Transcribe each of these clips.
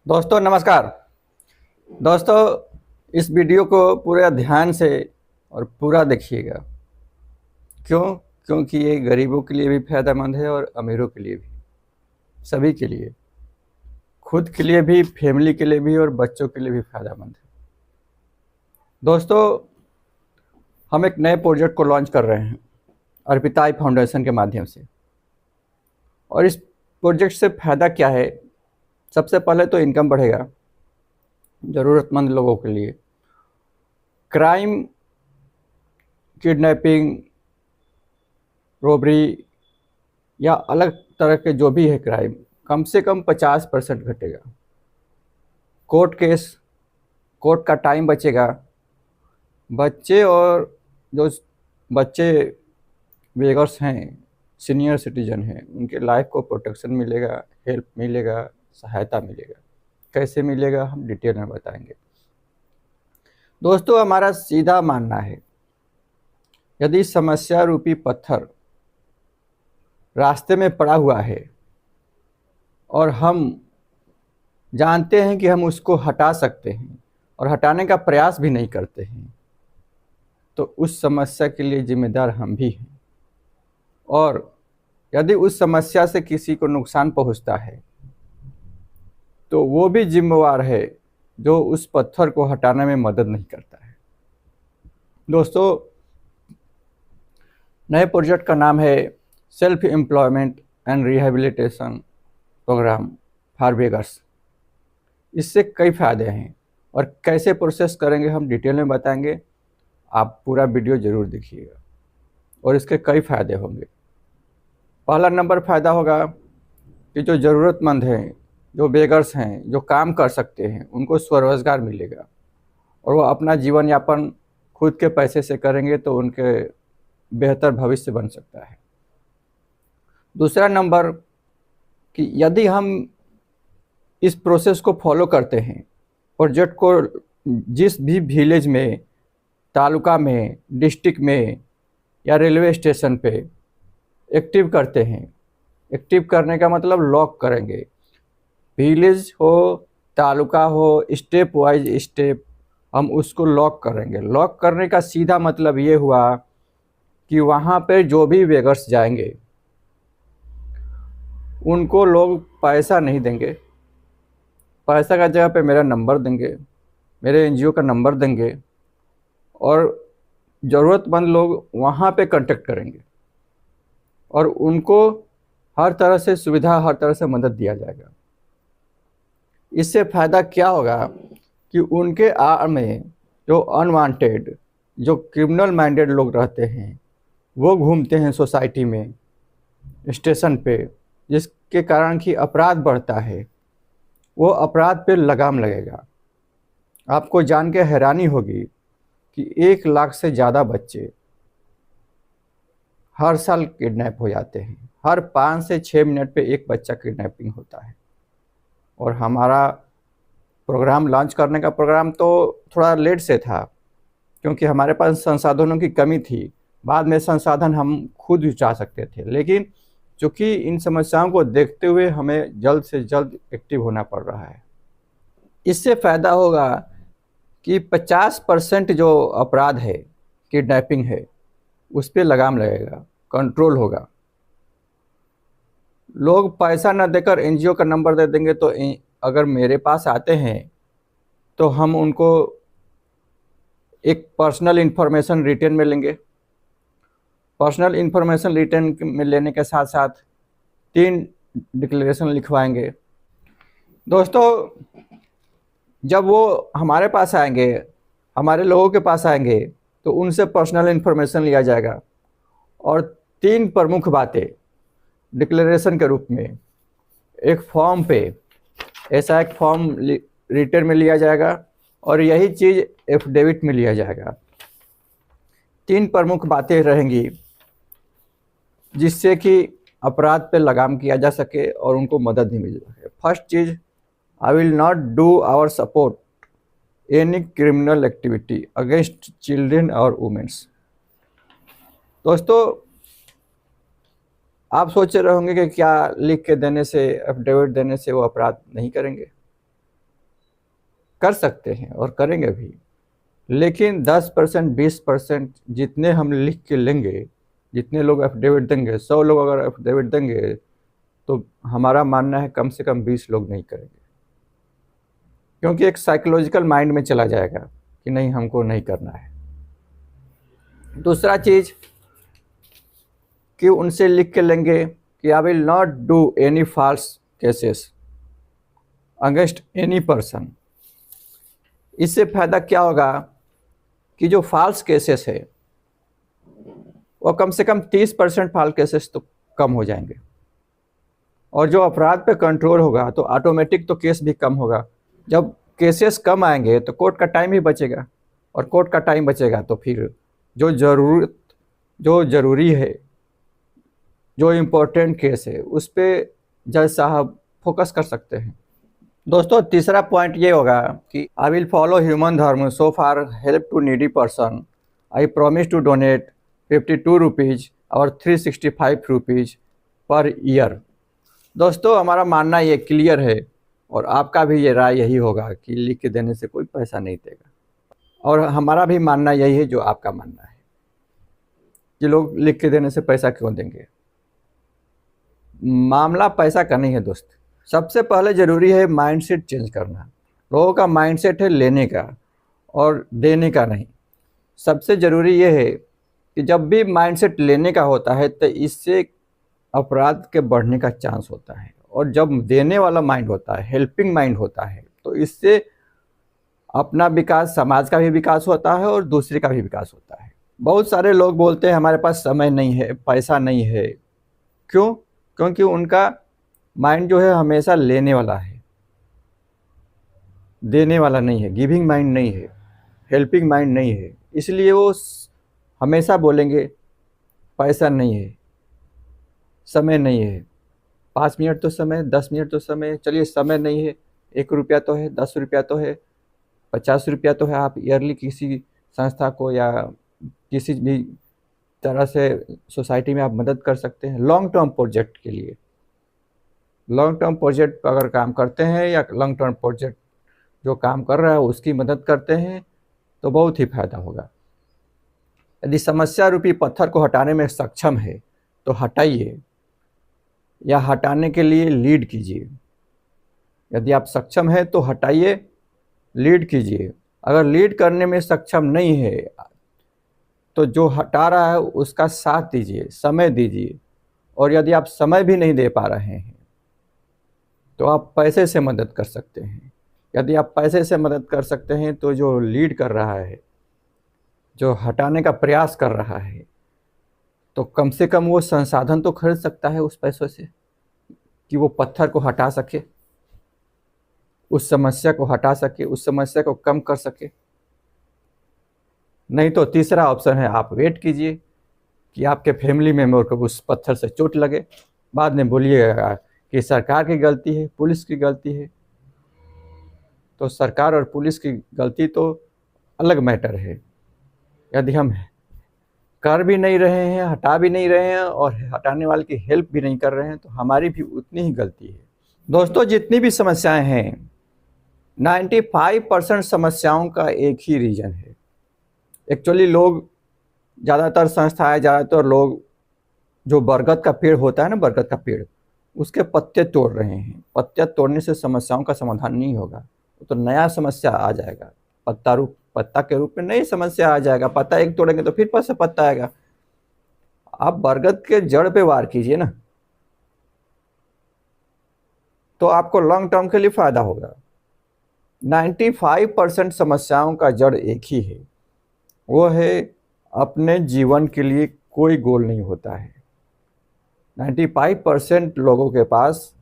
दोस्तों नमस्कार। दोस्तों इस वीडियो को पूरा ध्यान से और पूरा देखिएगा। क्यों? क्योंकि ये गरीबों के लिए भी फ़ायदेमंद है और अमीरों के लिए भी, सभी के लिए, खुद के लिए भी, फैमिली के लिए भी और बच्चों के लिए भी फ़ायदेमंद है। दोस्तों हम एक नए प्रोजेक्ट को लॉन्च कर रहे हैं अर्पिता आई फाउंडेशन के माध्यम से। और इस प्रोजेक्ट से फ़ायदा क्या है? सबसे पहले तो इनकम बढ़ेगा ज़रूरतमंद लोगों के लिए। क्राइम, किडनैपिंग, रॉबरी या अलग तरह के जो भी है क्राइम, कम से कम 50% घटेगा। कोर्ट केस, कोर्ट का टाइम बचेगा। बच्चे और जो बच्चे बेगर्स हैं, सीनियर सिटीजन हैं, उनके लाइफ को प्रोटेक्शन मिलेगा, हेल्प मिलेगा, सहायता मिलेगा। कैसे मिलेगा हम डिटेल में बताएंगे। दोस्तों हमारा सीधा मानना है, यदि समस्या रूपी पत्थर रास्ते में पड़ा हुआ है और हम जानते हैं कि हम उसको हटा सकते हैं और हटाने का प्रयास भी नहीं करते हैं, तो उस समस्या के लिए जिम्मेदार हम भी हैं। और यदि उस समस्या से किसी को नुकसान पहुंचता है तो वो भी जिम्मेवार है जो उस पत्थर को हटाने में मदद नहीं करता है। दोस्तों नए प्रोजेक्ट का नाम है self employment and rehabilitation program for beggars. इससे कई फ़ायदे हैं और कैसे प्रोसेस करेंगे हम डिटेल में बताएंगे। आप पूरा वीडियो ज़रूर देखिएगा और इसके कई फ़ायदे होंगे। पहला नंबर फ़ायदा होगा कि जो ज़रूरतमंद हैं, जो बेगर्स हैं, जो काम कर सकते हैं, उनको स्वरोज़गार मिलेगा और वो अपना जीवन यापन खुद के पैसे से करेंगे तो उनके बेहतर भविष्य बन सकता है। दूसरा नंबर कि यदि हम इस प्रोसेस को फॉलो करते हैं, प्रोजेक्ट को जिस भी विलेज में, तालुका में, डिस्ट्रिक्ट में या रेलवे स्टेशन पे एक्टिव करते हैं, एक्टिव करने का मतलब लॉक करेंगे। विलेज हो, तालुका हो, स्टेप वाइज स्टेप हम उसको लॉक करेंगे। लॉक करने का सीधा मतलब ये हुआ कि वहाँ पे जो भी बेगर्स जाएंगे उनको लोग पैसा नहीं देंगे। पैसा का जगह पे मेरा नंबर देंगे, मेरे एनजीओ का नंबर देंगे और ज़रूरतमंद लोग वहाँ पे कांटेक्ट करेंगे और उनको हर तरह से सुविधा, हर तरह से मदद दिया जाएगा। इससे फ़ायदा क्या होगा कि उनके आड़ में जो अनवांटेड, जो क्रिमिनल माइंडेड लोग रहते हैं वो घूमते हैं सोसाइटी में, स्टेशन पे, जिसके कारण कि अपराध बढ़ता है, वो अपराध पे लगाम लगेगा। आपको जान के हैरानी होगी कि 1 लाख से ज़्यादा बच्चे हर साल किडनैप हो जाते हैं। हर 5 से 6 मिनट पे एक बच्चा किडनैपिंग होता है। और हमारा प्रोग्राम लॉन्च करने का प्रोग्राम तो थोड़ा लेट से था क्योंकि हमारे पास संसाधनों की कमी थी। बाद में संसाधन हम खुद जुटा सकते थे, लेकिन चूँकि इन समस्याओं को देखते हुए हमें जल्द से जल्द एक्टिव होना पड़ रहा है। इससे फ़ायदा होगा कि 50% जो अपराध है, किडनैपिंग है, उस पर लगाम लगेगा, कंट्रोल होगा। लोग पैसा न देकर एनजीओ का नंबर दे देंगे, तो अगर मेरे पास आते हैं तो हम उनको एक पर्सनल इन्फॉर्मेशन रिटर्न में लेंगे। पर्सनल इन्फॉर्मेशन रिटर्न में लेने के साथ साथ 3 डिक्लेरेशन लिखवाएंगे। दोस्तों जब वो हमारे पास आएंगे, हमारे लोगों के पास आएंगे, तो उनसे पर्सनल इन्फॉर्मेशन लिया जाएगा और 3 प्रमुख बातें डिक्लेरेशन के रूप में एक फॉर्म पे, ऐसा एक फॉर्म रिटर्न में लिया जाएगा और यही चीज़ एफिडेविट में लिया जाएगा। 3 प्रमुख बातें रहेंगी जिससे कि अपराध पे लगाम किया जा सके और उनको मदद भी मिल सके। फर्स्ट चीज़, I will not do our support any criminal activity against children और वुमेन्स। दोस्तों आप सोच रहे होंगे कि क्या लिख के देने से, एफिडेविट देने से वो अपराध नहीं करेंगे। कर सकते हैं और करेंगे भी, लेकिन 10% 20% जितने हम लिख के लेंगे, जितने लोग एफिडेविट देंगे, 100 लोग अगर एफिडेविट देंगे तो हमारा मानना है कम से कम 20 लोग नहीं करेंगे, क्योंकि एक साइकोलॉजिकल माइंड में चला जाएगा कि नहीं हमको नहीं करना है। दूसरा चीज़ कि उनसे लिख के लेंगे कि I will not do any false cases against any person. इससे फायदा क्या होगा कि जो फॉल्स केसेस है वो कम से कम 30% फॉल्स केसेस तो कम हो जाएंगे, और जो अपराध पे कंट्रोल होगा तो ऑटोमेटिक तो केस भी कम होगा। जब केसेस कम आएंगे तो कोर्ट का टाइम ही बचेगा, और कोर्ट का टाइम बचेगा तो फिर जो ज़रूरी है, जो इम्पोर्टेंट केस है, उस पर जज साहब फोकस कर सकते हैं। दोस्तों तीसरा पॉइंट ये होगा कि I will follow human dharma so far help to needy person, I promise to donate 52 rupees और 365 रुपीज़ पर ईयर। दोस्तों हमारा मानना ये क्लियर है, और आपका भी ये राय यही होगा कि लिख के देने से कोई पैसा नहीं देगा, और हमारा भी मानना यही है जो आपका मानना है कि लोग लिख के देने से पैसा क्यों देंगे। मामला पैसा का नहीं है दोस्त। सबसे पहले ज़रूरी है माइंडसेट चेंज करना। लोगों का माइंडसेट है लेने का और देने का नहीं। सबसे ज़रूरी ये है कि जब भी माइंडसेट लेने का होता है तो इससे अपराध के बढ़ने का चांस होता है, और जब देने वाला माइंड होता है, हेल्पिंग माइंड होता है, तो इससे अपना विकास, समाज का भी विकास होता है और दूसरे का भी विकास होता है। बहुत सारे लोग बोलते हैं हमारे पास समय नहीं है, पैसा नहीं है। क्यों? क्योंकि उनका माइंड जो है हमेशा लेने वाला है, देने वाला नहीं है, गिविंग माइंड नहीं है, हेल्पिंग माइंड नहीं है। इसलिए वो हमेशा बोलेंगे पैसा नहीं है, समय नहीं है, 5 मिनट तो समय, 10 मिनट तो समय, चलिए समय नहीं है, 1 रुपया तो है, 10 रुपया तो है, 50 रुपया तो है। आप ईयरली किसी संस्था को या किसी भी तरह से सोसाइटी में आप मदद कर सकते हैं लॉन्ग टर्म प्रोजेक्ट के लिए। लॉन्ग टर्म प्रोजेक्ट अगर काम करते हैं या लॉन्ग टर्म प्रोजेक्ट जो काम कर रहा है उसकी मदद करते हैं तो बहुत ही फायदा होगा। यदि समस्या रूपी पत्थर को हटाने में सक्षम है तो हटाइए, या हटाने के लिए लीड कीजिए। यदि आप सक्षम हैं तो हटाइए, लीड कीजिए। अगर लीड करने में सक्षम नहीं है तो जो हटा रहा है उसका साथ दीजिए, समय दीजिए। और यदि आप समय भी नहीं दे पा रहे हैं तो आप पैसे से मदद कर सकते हैं। यदि आप पैसे से मदद कर सकते हैं तो जो लीड कर रहा है, जो हटाने का प्रयास कर रहा है, तो कम से कम वो संसाधन तो खरीद सकता है उस पैसों से कि वो पत्थर को हटा सके, उस समस्या को हटा सके, उस समस्या को कम कर सके। नहीं तो तीसरा ऑप्शन है आप वेट कीजिए कि आपके फैमिली मेम्बर को उस पत्थर से चोट लगे, बाद में बोलिएगा कि सरकार की गलती है, पुलिस की गलती है। तो सरकार और पुलिस की गलती तो अलग मैटर है। यदि हम कर भी नहीं रहे हैं, हटा भी नहीं रहे हैं और हटाने वाले की हेल्प भी नहीं कर रहे हैं तो हमारी भी उतनी ही गलती है। दोस्तों जितनी भी समस्याएं हैं, 95% समस्याओं का एक ही रीज़न है। एक्चुअली लोग, ज़्यादातर संस्थाएं, ज़्यादातर लोग जो बरगद का पेड़ होता है ना, बरगद का पेड़, उसके पत्ते तोड़ रहे हैं। पत्ते तोड़ने से समस्याओं का समाधान नहीं होगा, तो नया समस्या आ जाएगा। पत्ता के रूप में नई समस्या आ जाएगा। पत्ता एक तोड़ेंगे तो फिर से पत्ता आएगा। आप बरगद के जड़ पे वार कीजिए ना, तो आपको लॉन्ग टर्म के लिए फायदा होगा। 95% समस्याओं का जड़ एक ही है, वो है अपने जीवन के लिए कोई गोल नहीं होता है। 95% लोगों के पास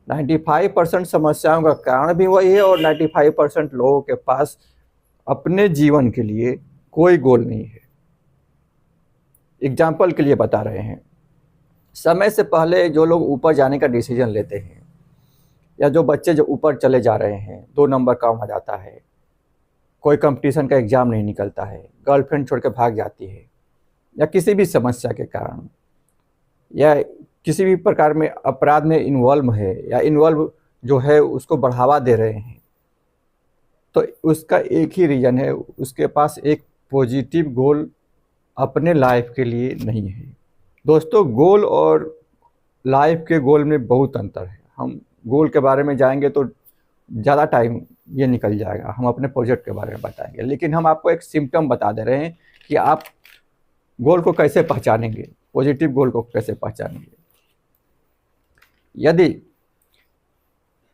95% समस्याओं का कारण भी वही है, और 95% लोगों के पास अपने जीवन के लिए कोई गोल नहीं है। एग्जाम्पल के लिए बता रहे हैं, समय से पहले जो लोग ऊपर जाने का डिसीजन लेते हैं, या जो बच्चे जो ऊपर चले जा रहे हैं, 2 नंबर कम आ जाता है, कोई कंपटीशन का एग्ज़ाम नहीं निकलता है, गर्लफ्रेंड छोड़ के भाग जाती है, या किसी भी समस्या के कारण, या किसी भी प्रकार में अपराध में इन्वॉल्व है, या इन्वॉल्व जो है उसको बढ़ावा दे रहे हैं, तो उसका एक ही रीज़न है, उसके पास एक पॉजिटिव गोल अपने लाइफ के लिए नहीं है। दोस्तों, गोल और लाइफ के गोल में बहुत अंतर है। हम गोल के बारे में जाएंगे तो ज़्यादा टाइम ये निकल जाएगा, हम अपने प्रोजेक्ट के बारे में बताएंगे, लेकिन हम आपको एक सिम्टम बता दे रहे हैं कि आप गोल को कैसे पहचानेंगे, पॉजिटिव गोल को कैसे पहचानेंगे।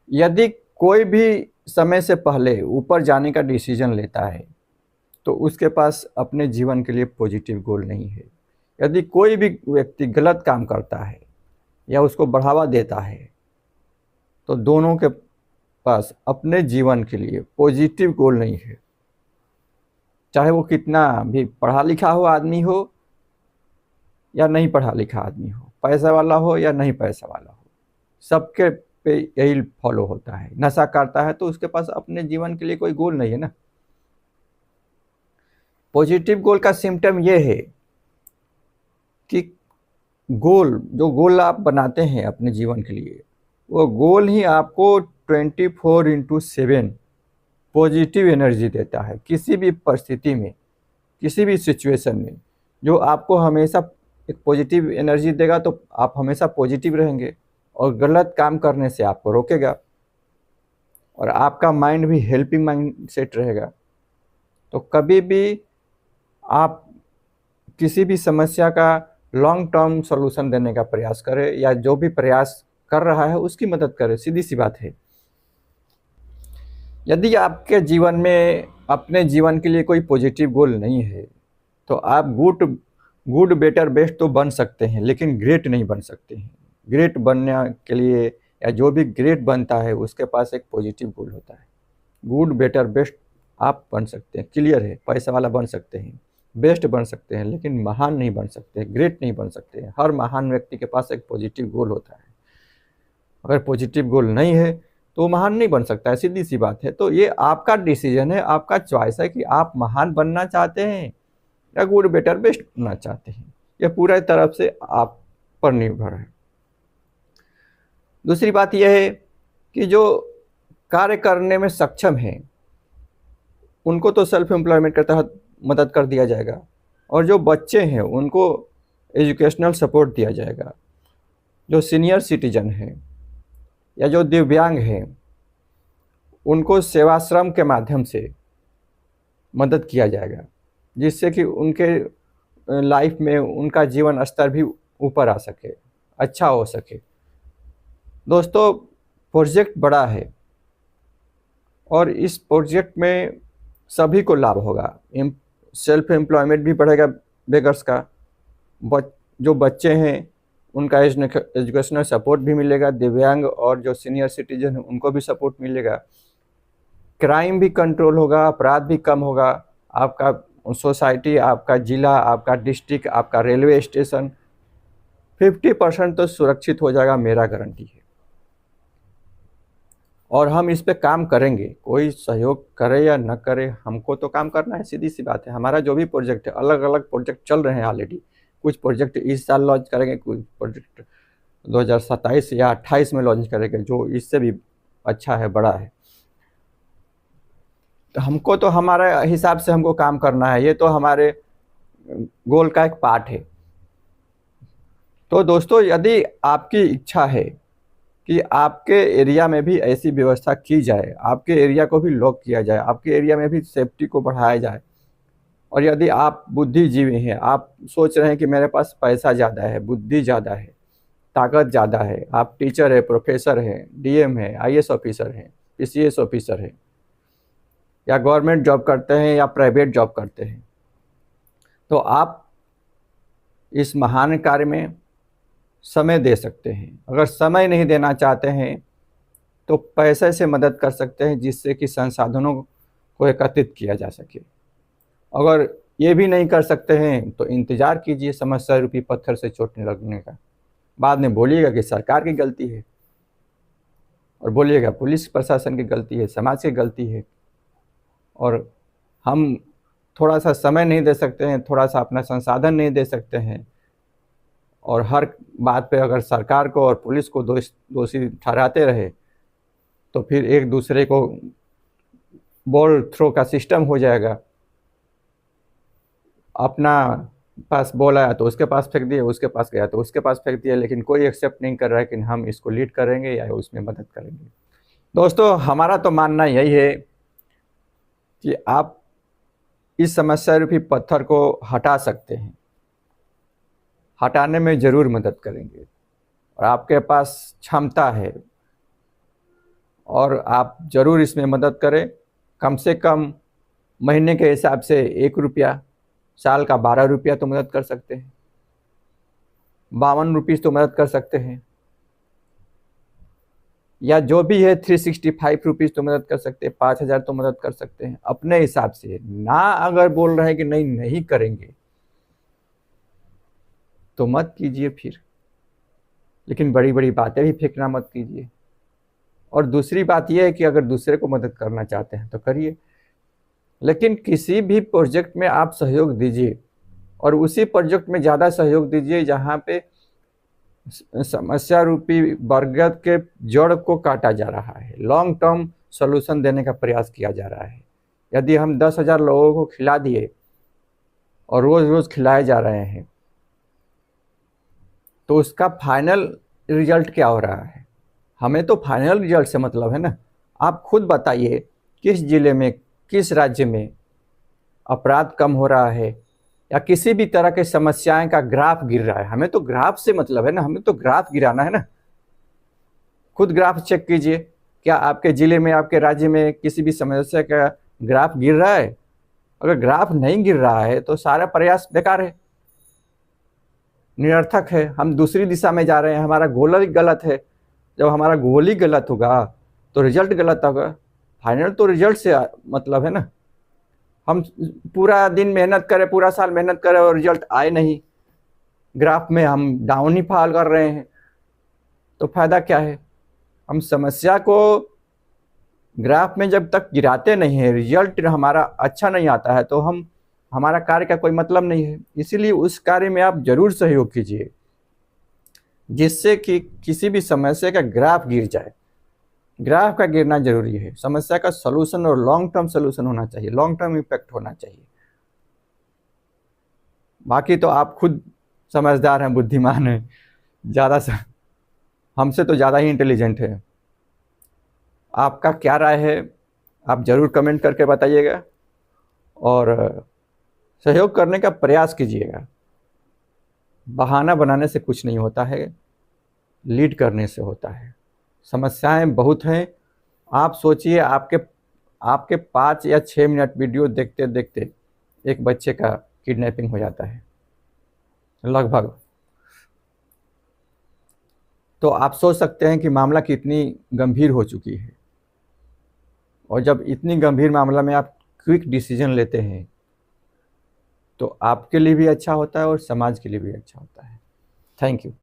यदि कोई भी समय से पहले ऊपर जाने का डिसीजन लेता है तो उसके पास अपने जीवन के लिए पॉजिटिव गोल नहीं है। यदि कोई भी व्यक्ति गलत काम करता है या उसको बढ़ावा देता है तो दोनों के पास अपने जीवन के लिए पॉजिटिव गोल नहीं है। चाहे वो कितना भी पढ़ा लिखा हो आदमी हो या नहीं पढ़ा लिखा आदमी हो, पैसा वाला हो या नहीं पैसा वाला हो, सबके पे यही फॉलो होता है। नशा करता है तो उसके पास अपने जीवन के लिए कोई गोल नहीं है ना। पॉजिटिव गोल का सिम्टम ये है कि जो गोल आप बनाते हैं अपने जीवन के लिए, वो गोल ही आपको 24/7 पॉजिटिव एनर्जी देता है। किसी भी परिस्थिति में, किसी भी सिचुएशन में जो आपको हमेशा एक पॉजिटिव एनर्जी देगा तो आप हमेशा पॉजिटिव रहेंगे और गलत काम करने से आपको रोकेगा और आपका माइंड भी हेल्पिंग माइंड सेट रहेगा। तो कभी भी आप किसी भी समस्या का लॉन्ग टर्म सॉल्यूशन देने का प्रयास करें या जो भी प्रयास कर रहा है उसकी मदद करें, सीधी सी बात है। यदि आपके जीवन में अपने जीवन के लिए कोई पॉजिटिव गोल नहीं है तो आप गुड बेटर बेस्ट तो बन सकते हैं लेकिन ग्रेट नहीं बन सकते हैं। ग्रेट बनने के लिए या जो भी ग्रेट बनता है उसके पास एक पॉजिटिव गोल होता है। गुड बेटर बेस्ट आप बन सकते हैं, क्लियर है, पैसा वाला बन सकते हैं, बेस्ट बन सकते हैं, लेकिन महान नहीं बन सकते, ग्रेट नहीं बन सकते हैं। हर महान व्यक्ति के पास एक पॉजिटिव गोल होता है। अगर पॉजिटिव गोल नहीं है तो महान नहीं बन सकता है, सीधी सी बात है। तो ये आपका डिसीजन है, आपका चॉइस है कि आप महान बनना चाहते हैं या गुड बेटर बेस्ट बनना चाहते हैं। यह पूरा तरफ से आप पर निर्भर है। दूसरी बात यह है कि जो कार्य करने में सक्षम हैं उनको तो सेल्फ एम्प्लॉयमेंट के तहत मदद कर दिया जाएगा और जो बच्चे हैं उनको एजुकेशनल सपोर्ट दिया जाएगा। जो सीनियर सिटीजन हैं या जो दिव्यांग हैं उनको सेवाश्रम के माध्यम से मदद किया जाएगा, जिससे कि उनके लाइफ में उनका जीवन स्तर भी ऊपर आ सके, अच्छा हो सके। दोस्तों, प्रोजेक्ट बड़ा है और इस प्रोजेक्ट में सभी को लाभ होगा। सेल्फ एम्प्लॉयमेंट भी बढ़ेगा बेगर्स का, जो बच्चे हैं उनका एजुकेशनल सपोर्ट भी मिलेगा, दिव्यांग और जो सीनियर सिटीजन हैं उनको भी सपोर्ट मिलेगा, क्राइम भी कंट्रोल होगा, अपराध भी कम होगा, आपका सोसाइटी, आपका ज़िला, आपका डिस्ट्रिक्ट, आपका रेलवे स्टेशन 50% तो सुरक्षित हो जाएगा, मेरा गारंटी है। और हम इस पे काम करेंगे, कोई सहयोग करे या न करे, हमको तो काम करना है, सीधी सी बात है। हमारा जो भी प्रोजेक्ट है, अलग अलग प्रोजेक्ट चल रहे हैं ऑलरेडी। कुछ प्रोजेक्ट इस साल लॉन्च करेंगे, कुछ प्रोजेक्ट 2027 या 28 में लॉन्च करेंगे, जो इससे भी अच्छा है, बड़ा है। तो हमको तो हमारे हिसाब से हमको काम करना है, ये तो हमारे गोल का एक पार्ट है। तो दोस्तों, यदि आपकी इच्छा है कि आपके एरिया में भी ऐसी व्यवस्था की जाए, आपके एरिया को भी लॉक किया जाए, आपके एरिया में भी सेफ्टी को बढ़ाया जाए, और यदि आप बुद्धिजीवी हैं, आप सोच रहे हैं कि मेरे पास पैसा ज़्यादा है, बुद्धि ज़्यादा है, ताकत ज़्यादा है, आप टीचर है, प्रोफेसर हैं, डीएम है, आईएएस ऑफिसर हैं, पीसीएस ऑफिसर हैं, या गवर्नमेंट जॉब करते हैं या प्राइवेट जॉब करते हैं, तो आप इस महान कार्य में समय दे सकते हैं। अगर समय नहीं देना चाहते हैं तो पैसे से मदद कर सकते हैं, जिससे कि संसाधनों को एकत्रित किया जा सके। अगर ये भी नहीं कर सकते हैं तो इंतज़ार कीजिए समस्या रूपी पत्थर से चोट लगने का। बाद में बोलिएगा कि सरकार की गलती है, और बोलिएगा पुलिस प्रशासन की गलती है, समाज की गलती है, और हम थोड़ा सा समय नहीं दे सकते हैं, थोड़ा सा अपना संसाधन नहीं दे सकते हैं, और हर बात पे अगर सरकार को और पुलिस को दोषी ठहराते रहे तो फिर एक दूसरे को बॉल थ्रो का सिस्टम हो जाएगा। अपना पास बॉल आया तो उसके पास फेंक दिए, उसके पास गया तो उसके पास फेंक दिया, लेकिन कोई एक्सेप्ट नहीं कर रहा है कि हम इसको लीड करेंगे या उसमें मदद करेंगे। दोस्तों, हमारा तो मानना यही है कि आप इस समस्या रूपी पत्थर को हटा सकते हैं, हटाने में ज़रूर मदद करेंगे और आपके पास क्षमता है और आप ज़रूर इसमें मदद करें। कम से कम महीने के हिसाब से 1 रुपया, साल का 12 रुपया तो मदद कर सकते हैं, 52 रुपीज़ तो मदद कर सकते हैं, या जो भी है 365 रुपीज़ तो मदद कर सकते हैं, 5,000 तो मदद कर सकते हैं अपने हिसाब से। ना अगर बोल रहे हैं कि नहीं नहीं करेंगे तो मत कीजिए फिर, लेकिन बड़ी बड़ी बातें भी फेंकना मत कीजिए। और दूसरी बात यह है कि अगर दूसरे को मदद करना चाहते हैं तो करिए, लेकिन किसी भी प्रोजेक्ट में आप सहयोग दीजिए और उसी प्रोजेक्ट में ज़्यादा सहयोग दीजिए जहाँ पे समस्या रूपी बरगद के जड़ को काटा जा रहा है, लॉन्ग टर्म सॉल्यूशन देने का प्रयास किया जा रहा है। यदि हम 10,000 लोगों को खिला दिए और रोज़ रोज़ खिलाए जा रहे हैं तो उसका फाइनल रिजल्ट क्या हो रहा है? हमें तो फाइनल रिजल्ट से मतलब है ना। आप खुद बताइए किस ज़िले में, किस राज्य में अपराध कम हो रहा है या किसी भी तरह के समस्याएं का ग्राफ गिर रहा है। हमें तो ग्राफ से मतलब है ना, हमें तो ग्राफ गिराना है ना। खुद ग्राफ चेक कीजिए, क्या आपके ज़िले में, आपके राज्य में किसी भी समस्या का ग्राफ गिर रहा है? अगर ग्राफ नहीं गिर रहा है तो सारा प्रयास बेकार है, निरर्थक है। हम दूसरी दिशा में जा रहे हैं, हमारा गोल ही गलत है। जब हमारा गोल ही गलत होगा तो रिजल्ट गलत होगा। फाइनल तो रिजल्ट से मतलब है ना। हम पूरा दिन मेहनत करें, पूरा साल मेहनत करें और रिजल्ट आए नहीं, ग्राफ में हम डाउन ही फॉल कर रहे हैं, तो फायदा क्या है? हम समस्या को ग्राफ में जब तक गिराते नहीं है, रिजल्ट हमारा अच्छा नहीं आता है, तो हमारा कार्य का कोई मतलब नहीं है। इसीलिए उस कार्य में आप जरूर सहयोग कीजिए जिससे कि किसी भी समस्या का ग्राफ गिर जाए। ग्राफ का गिरना जरूरी है। समस्या का सलूशन और लॉन्ग टर्म सलूशन होना चाहिए, लॉन्ग टर्म इम्पैक्ट होना चाहिए। बाकी तो आप खुद समझदार हैं, बुद्धिमान हैं, हमसे तो ज़्यादा ही इंटेलिजेंट है। आपका क्या राय है आप ज़रूर कमेंट करके बताइएगा और सहयोग करने का प्रयास कीजिएगा। बहाना बनाने से कुछ नहीं होता है, लीड करने से होता है। समस्याएं बहुत हैं। आप सोचिए, आपके 5 या 6 मिनट वीडियो देखते देखते एक बच्चे का किडनैपिंग हो जाता है लगभग। तो आप सोच सकते हैं कि मामला कितनी गंभीर हो चुकी है। और जब इतनी गंभीर मामला में आप क्विक डिसीजन लेते हैं तो आपके लिए भी अच्छा होता है और समाज के लिए भी अच्छा होता है। Thank you.